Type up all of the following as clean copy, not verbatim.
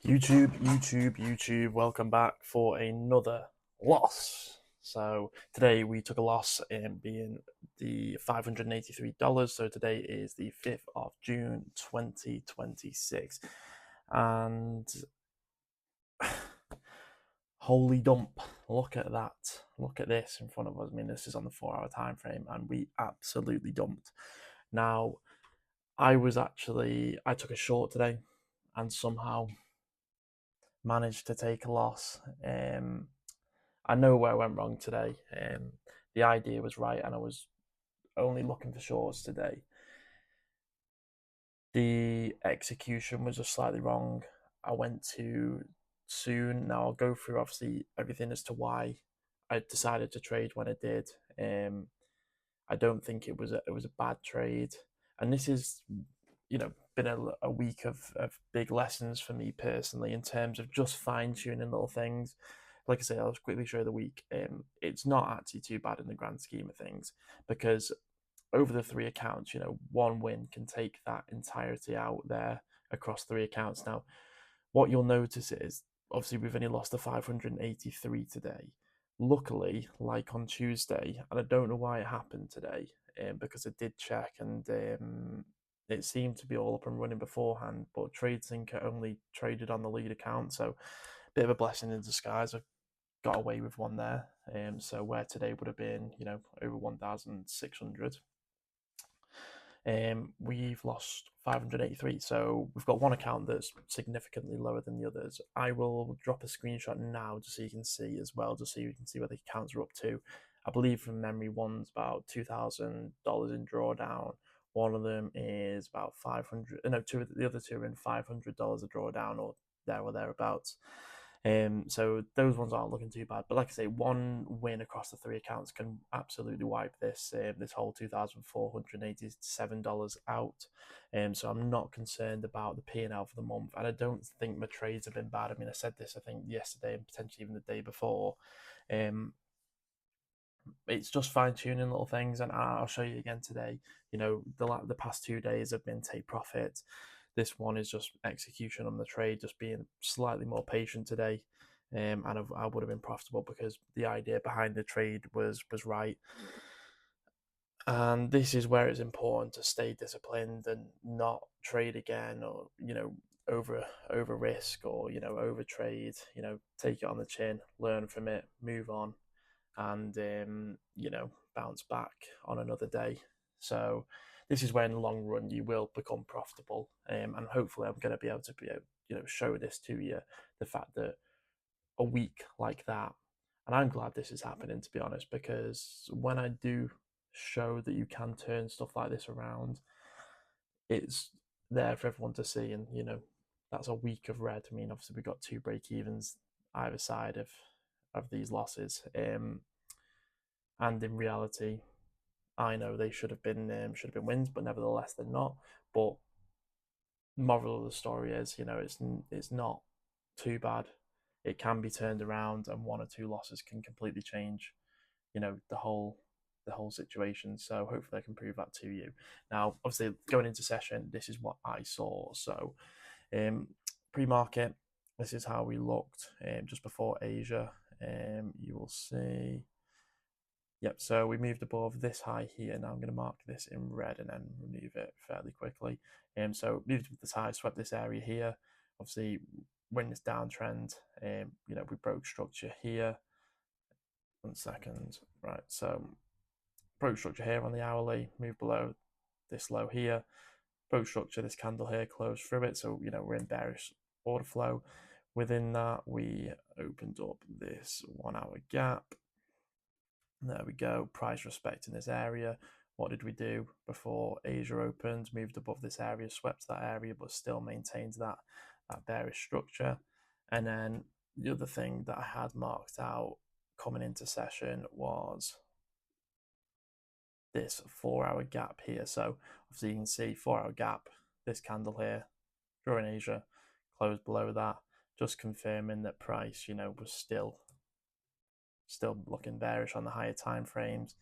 YouTube, welcome back for another loss. So today we took a loss in being the $583. So today is the 5th of June 2026. And holy dump, look at that. Look at this in front of us. I mean, this is on the 4 hour time frame and we absolutely dumped. Now, I took a short today and somehow managed to take a loss. I know where I went wrong today. The idea was right, and I was only looking for shorts today. The execution was just slightly wrong. I went too soon. Now I'll go through obviously everything as to why I decided to trade when I did. I don't think it was a bad trade, and this is been a week of big lessons for me personally in terms of just fine tuning little things. Like I say, I'll just quickly show the week. It's not actually too bad in the grand scheme of things because over the three accounts, one win can take that entirety out there across three accounts. Now, what you'll notice is obviously we've only lost the 583 today. Luckily, like on Tuesday, and I don't know why it happened today, because I did check and it seemed to be all up and running beforehand, but TradeSync only traded on the lead account, so a bit of a blessing in disguise. I got away with one there. So where today would have been, over 1,600, we've lost 583. So we've got one account that's significantly lower than the others. I will drop a screenshot now just so you can see as well, just so you can see where the accounts are up to. I believe from memory, one's about $2,000 in drawdown. One of them is about 500. No, the other two are in $500 a drawdown or there or thereabouts. So those ones aren't looking too bad. But like I say, one win across the three accounts can absolutely wipe this whole $2,487 out. So I'm not concerned about the P&L for the month, and I don't think my trades have been bad. I mean, I said this I think yesterday and potentially even the day before. It's just fine tuning little things, and I'll show you again today. The past 2 days have been take profit. This one is just execution on the trade, just being slightly more patient today. And I would have been profitable because the idea behind the trade was right. And this is where it's important to stay disciplined and not trade again, or over risk, or over trade. Take it on the chin, learn from it, move on, and bounce back on another day. So this is where in the long run you will become profitable, and hopefully I'm going to be able to show this to you, the fact that a week like that, and I'm glad this is happening, to be honest, because when I do show that you can turn stuff like this around, it's there for everyone to see. And that's a week of red. I mean, obviously we've got two break evens either side of these losses, and in reality I know they should have been wins, but nevertheless they're not. But moral of the story is, it's not too bad. It can be turned around, and one or two losses can completely change, the whole situation. So hopefully I can prove that to you. Now, obviously, going into session, this is what I saw. So, pre-market, this is how we looked just before Asia. You will see. Yep, so we moved above this high here. Now I'm going to mark this in red and then remove it fairly quickly. So moved with this high, swept this area here. Obviously, when this downtrend, we broke structure here. 1 second. Right, so broke structure here on the hourly, moved below this low here. Broke structure, this candle here, closed through it. So, we're in bearish order flow. Within that, we opened up this 1 hour gap. There we go, price respecting this area. What did we do before Asia opened? Moved above this area, swept that area, but still maintains that bearish structure. And then the other thing that I had marked out coming into session was this 4 hour gap here. So obviously you can see 4 hour gap, this candle here, during Asia, closed below that, just confirming that price, was still looking bearish on the higher time frames.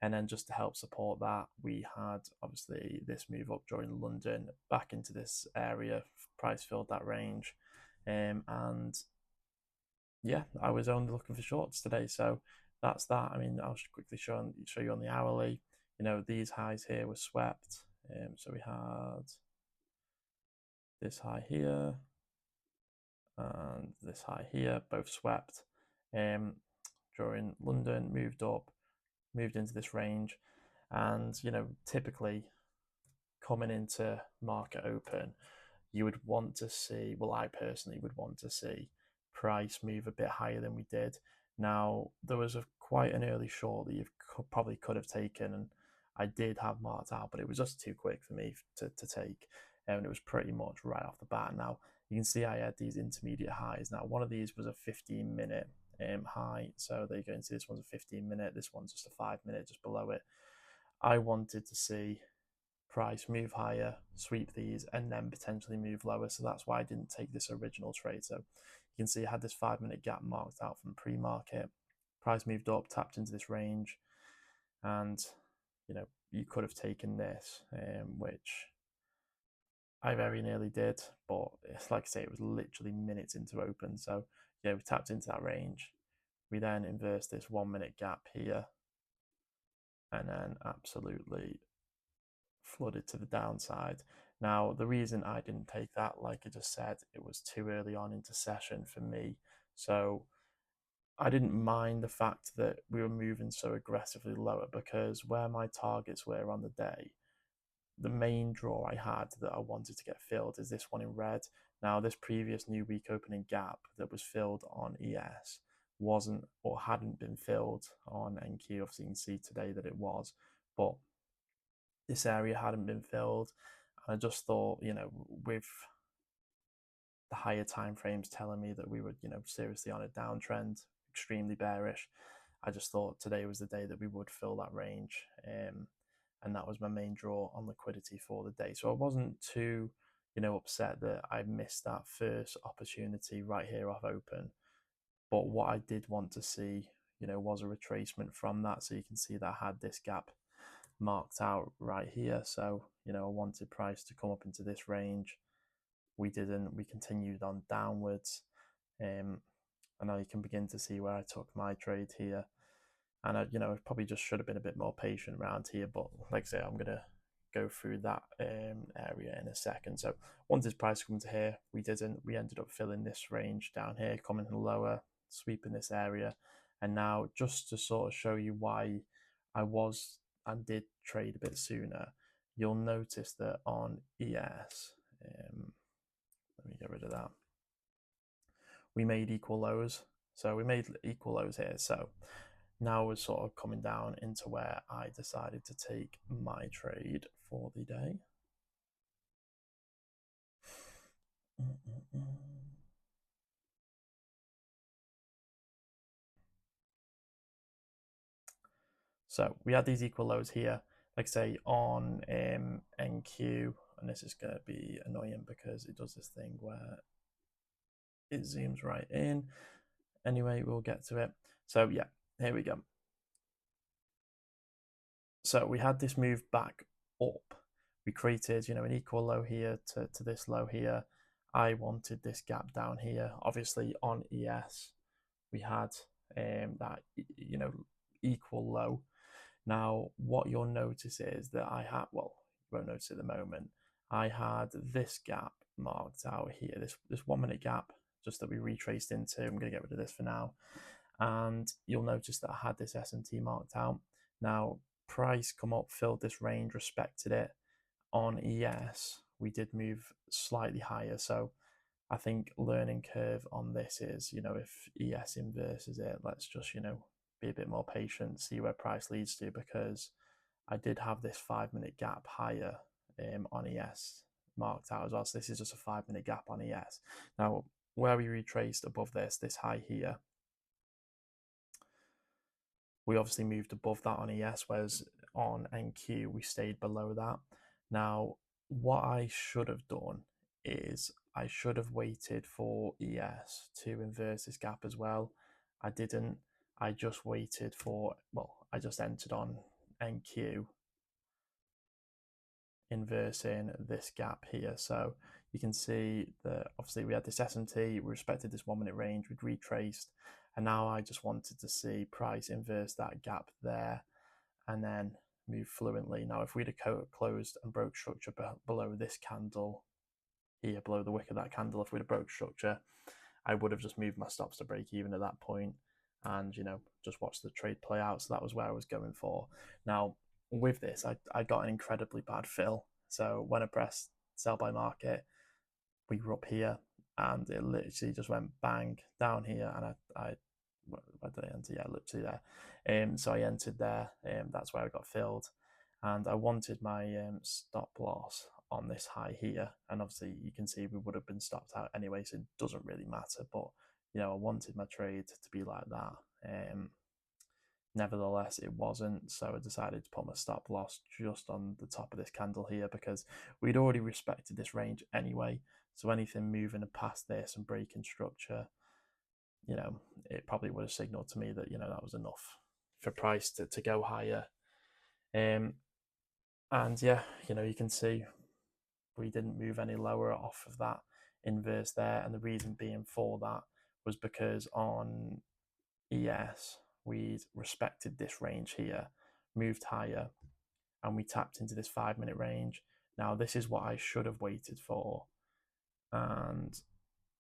And then just to help support that, we had obviously this move up during London back into this area, price filled that range, and yeah, I was only looking for shorts today, so that's that. I mean, I'll just quickly show you on the hourly. You know, these highs here were swept. So we had this high here and this high here, both swept. During London, moved up, moved into this range, and you know, typically coming into market open, you would want to see, well, I personally would want to see price move a bit higher than we did. Now, there was quite an early short that you probably could have taken, and I did have marked out, but it was just too quick for me to take, and it was pretty much right off the bat. Now, you can see I had these intermediate highs. Now, one of these was a 15-minute high, so there you go. Into this one's a 15-minute, this one's just a 5-minute just below it. I wanted to see price move higher, sweep these, and then potentially move lower. So that's why I didn't take this original trade. So you can see I had this 5-minute gap marked out from pre-market. Price moved up, tapped into this range, and you know, you could have taken this, which I very nearly did, but it's like I say, it was literally minutes into open. So yeah, we tapped into that range. We then inversed this 1-minute gap here, and then absolutely flooded to the downside. Now, the reason I didn't take that, like I just said, it was too early on into session for me. So I didn't mind the fact that we were moving so aggressively lower, because where my targets were on the day, the main draw I had that I wanted to get filled is this one in red. Now, this previous new week opening gap that was filled on ES wasn't or hadn't been filled on NQ. Obviously, you can see today that it was, but this area hadn't been filled. And I just thought, you know, with the higher time frames telling me that we were, you know, seriously on a downtrend, extremely bearish, I just thought today was the day that we would fill that range. And that was my main draw on liquidity for the day. So I wasn't too, you know, upset that I missed that first opportunity right here off open. But what I did want to see, you know, was a retracement from that. So you can see that I had this gap marked out right here. So, you know, I wanted price to come up into this range. We didn't. We continued on downwards. And now you can begin to see where I took my trade here. And I, you know, probably just should have been a bit more patient around here. But like I say, I'm going to go through that area in a second. So once this price come to here, we didn't. We ended up filling this range down here, coming lower, sweeping this area. And now just to sort of show you why I was and did trade a bit sooner, you'll notice that on ES, let me get rid of that, we made equal lows. So we made equal lows here. So now we're sort of coming down into where I decided to take my trade for the day. So we had these equal lows here, like say on NQ, and this is going to be annoying because it does this thing where it zooms right in. Anyway, we'll get to it. So yeah, here we go. So we had this move back up. We created, you know, an equal low here to this low here. I wanted this gap down here. Obviously on ES, we had that, you know, equal low. Now, what you'll notice is that I had, well, you won't notice at the moment, I had this gap marked out here, this 1-minute gap, just that we retraced into. I'm going to get rid of this for now. And you'll notice that I had this S&T marked out. Now, price come up, filled this range, respected it. On ES, we did move slightly higher. So I think learning curve on this is, you know, if ES inverses it, let's just, you know, be a bit more patient, see where price leads to, because I did have this 5-minute gap higher on ES marked out as well. So this is just a 5-minute gap on ES. Now, where we retraced above this high here, we obviously moved above that on ES, whereas on NQ, we stayed below that. Now, what I should have done is I should have waited for ES to inverse this gap as well. I didn't. I just waited for, well, I just entered on NQ inversing this gap here. So you can see that obviously we had this SMT, we respected this 1 minute range, we'd retraced, and now I just wanted to see price inverse that gap there and then move fluently. Now, if we'd have closed and broke structure below this candle here, below the wick of that candle, if we'd have broke structure, I would have just moved my stops to break even at that point and, just watch the trade play out. So that was where I was going for. Now, with this, I got an incredibly bad fill. So when I pressed sell by market, we were up here and it literally just went bang down here. And where did I enter? Yeah, literally there. So I entered there. That's where I got filled. And I wanted my stop loss on this high here. And obviously you can see we would have been stopped out anyway, so it doesn't really matter. But, I wanted my trade to be like that. Nevertheless, it wasn't, so I decided to put my stop loss just on the top of this candle here because we'd already respected this range anyway. So anything moving past this and breaking structure, it probably would have signaled to me that, that was enough for price to go higher. And yeah, you can see we didn't move any lower off of that inverse there. And the reason being for that was because on ES, we'd respected this range here, moved higher, and we tapped into this 5 minute range. Now, this is what I should have waited for. And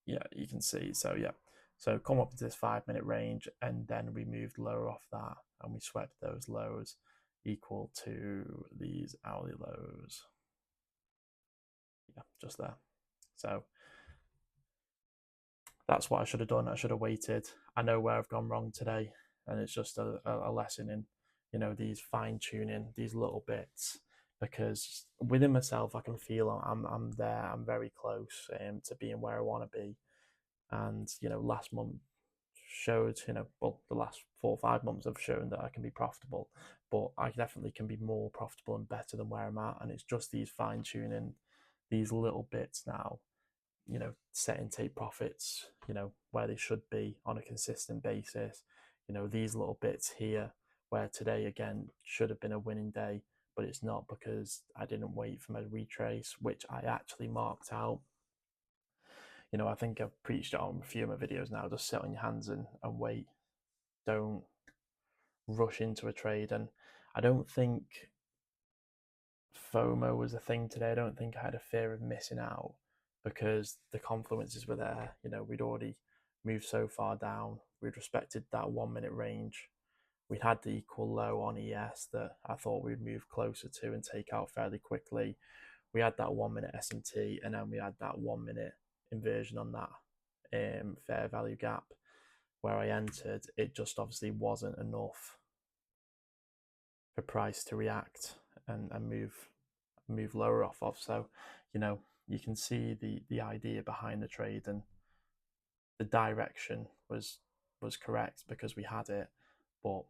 yeah, you can see. So yeah, so come up into this 5 minute range, and then we moved lower off that, and we swept those lows equal to these hourly lows. Yeah, just there. So that's what I should have done. I should have waited. I know where I've gone wrong today, and it's just a lesson in, these fine tuning, these little bits. Because within myself, I can feel I'm there. I'm very close to being where I want to be. And last month showed, well, the last 4 or 5 months have shown that I can be profitable, but I definitely can be more profitable and better than where I'm at. And it's just these fine tuning, these little bits now, setting take profits, where they should be on a consistent basis. These little bits here where today again should have been a winning day, but it's not because I didn't wait for my retrace, which I actually marked out. I think I've preached it on a few of my videos now. Just sit on your hands and wait. Don't rush into a trade. And I don't think FOMO was a thing today. I don't think I had a fear of missing out because the confluences were there. We'd already moved so far down. We'd respected that 1 minute range. We'd had the equal low on ES that I thought we'd move closer to and take out fairly quickly. We had that 1 minute SMT, and then we had that 1 minute inversion on that fair value gap where I entered. It just obviously wasn't enough for price to react and move lower off of. So, you can see the idea behind the trade, and the direction was correct because we had it. But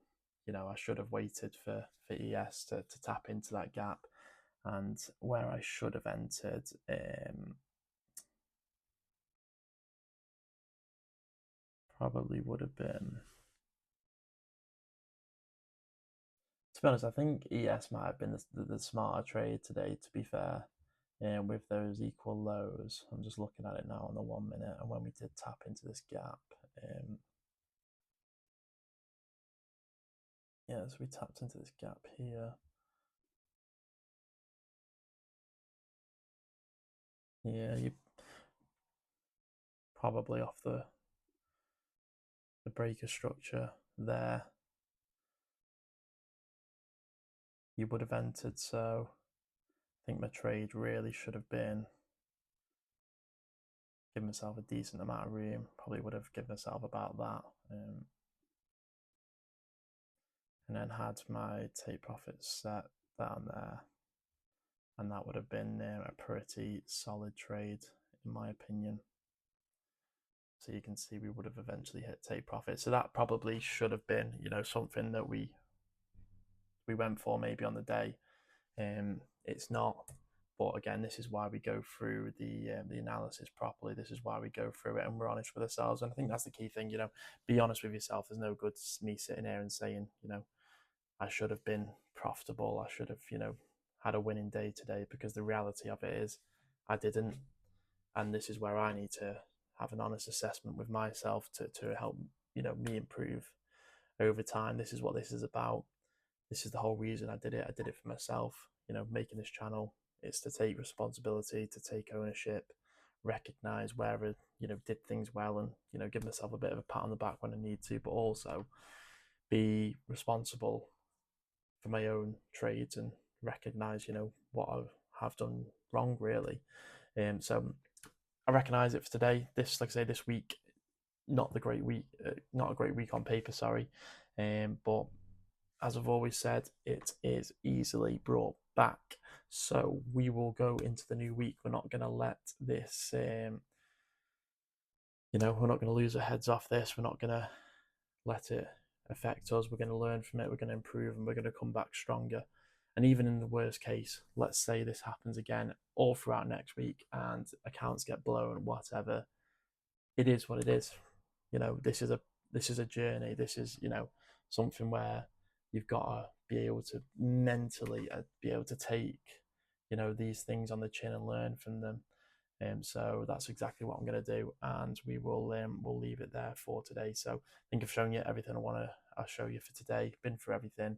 I should have waited for ES to tap into that gap, and where I should have entered probably would have been, to be honest, I think ES might have been the smarter trade today, to be fair. With those equal lows, I'm just looking at it now on the 1 minute, and when we did tap into this gap, yeah, so we tapped into this gap here. Yeah, you probably off the breaker structure there, you would have entered. So I think my trade really should have been giving myself a decent amount of room. Probably would have given myself about that, and then had my take profits set down there, and that would have been a pretty solid trade in my opinion. So you can see we would have eventually hit take profit. So that probably should have been, something that we went for maybe on the day. It's not, but again, this is why we go through the analysis properly. This is why we go through it, and we're honest with ourselves. And I think that's the key thing. Be honest with yourself. There's no good me sitting here and saying, I should have been profitable. I should have, had a winning day today, because the reality of it is, I didn't. and this is where I need to have an honest assessment with myself to help me improve over time. This is what this is about. This is the whole reason I did it. I did it for myself. Making this channel, it's to take responsibility, to take ownership, recognize where I did things well, and give myself a bit of a pat on the back when I need to, but also be responsible for my own trades and recognize what I have done wrong, really. So I recognize it for today. This, like I say, this week, not a great week on paper, sorry. But as I've always said, it is easily brought back. So we will go into the new week. We're not going to let this, we're not going to lose our heads off this. We're not going to let it affect us. We're going to learn from it. We're going to improve, and we're going to come back stronger. And even in the worst case, let's say this happens again all throughout next week and accounts get blown, whatever. It is what it is. This is a journey. This is something where you've got to be able to mentally be able to take these things on the chin and learn from them. So that's exactly what I'm going to do, and we'll leave it there for today. So I think I've shown you everything I'll show you for today. Been through everything,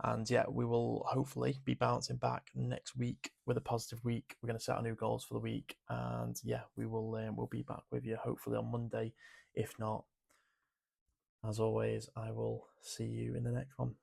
and yeah, we will hopefully be bouncing back next week with a positive week. We're going to set our new goals for the week, and yeah, we'll be back with you hopefully on Monday. If not, as always, I will see you in the next one.